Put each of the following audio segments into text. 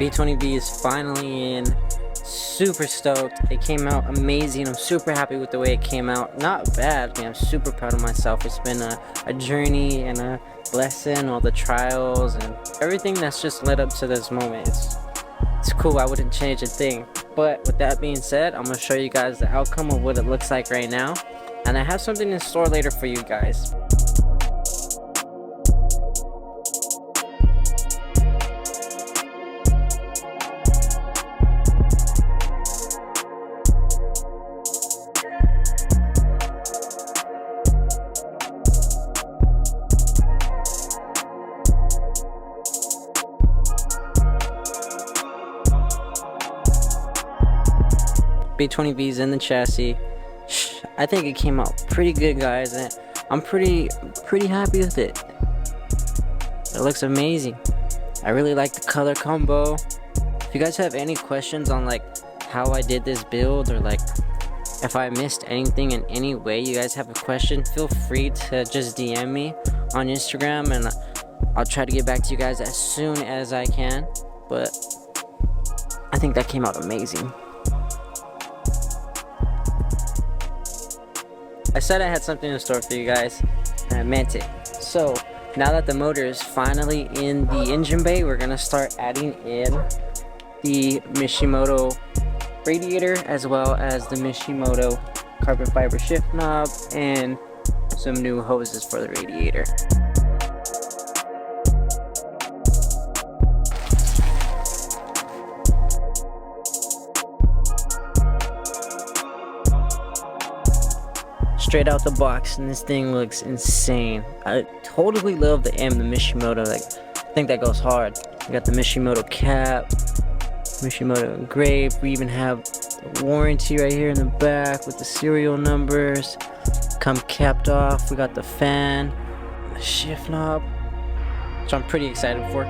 B20V is finally in. Super stoked. It came out amazing. I'm super happy with the way it came out. Not bad. I'm super proud of myself. It's been a journey and a lesson, all the trials and everything that's just led up to this moment. It's cool. I wouldn't change a thing. But with that being said, I'm going to show you guys the outcome of what it looks like right now. And I have something in store later for you guys. B20V is in the chassis. I think it came out pretty good, guys, and I'm pretty happy with it. It looks amazing. I really like the color combo. If you guys have any questions on like how I did this build, or like if I missed anything in any way, you guys have a question, feel free to just DM me on Instagram and I'll try to get back to you guys as soon as I can. But I think that came out amazing. I said I had something in store for you guys, and I meant it. So now that the motor is finally in the engine bay, we're gonna start adding in the Mishimoto radiator, as well as the Mishimoto carbon fiber shift knob and some new hoses for the radiator. Straight out the box, and this thing looks insane. I totally love the Mishimoto. Like, I think that goes hard. We got the Mishimoto cap, Mishimoto engraved. We even have the warranty right here in the back with the serial numbers. Come capped off. We got the fan, the shift knob, which I'm pretty excited for.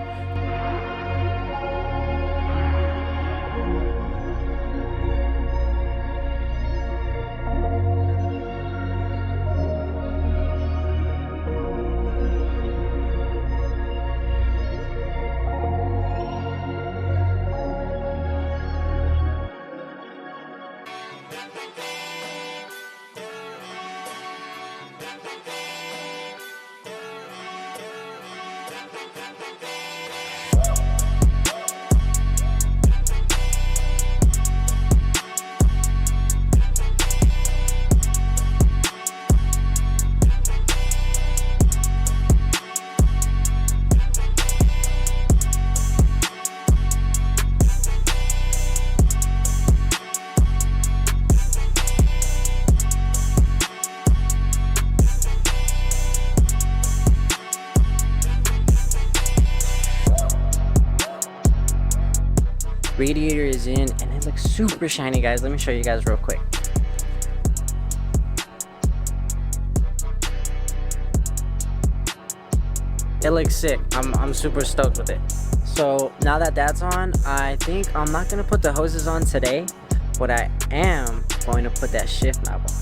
Radiator is in and it looks super shiny, guys. Let me show you guys real quick. It looks sick. I'm super stoked with it. So now that that's on, I think I'm not gonna put the hoses on today, but I am going to put that shift knob on.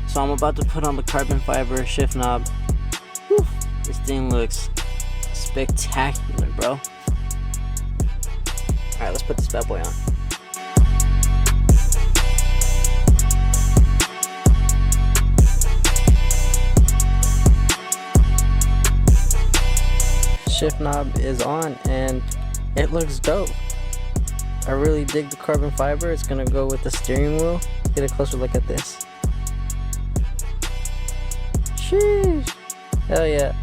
So I'm about to put on the carbon fiber shift knob. Whew, this thing looks spectacular, bro. Alright, let's put this bad boy on. Shift knob is on and it looks dope. I really dig the carbon fiber. It's gonna go with the steering wheel. Get a closer look at this. Sheesh. Hell yeah.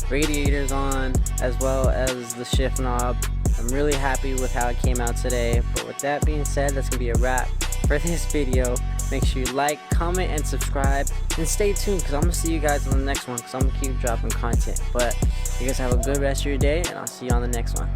Radiator's on, as well as the shift knob. I'm really happy with how it came out today. But with that being said, that's gonna be a wrap for this video. Make sure you like, comment, and subscribe, and stay tuned because I'm gonna see you guys on the next one because I'm gonna keep dropping content. But you guys have a good rest of your day, and I'll see you on the next one.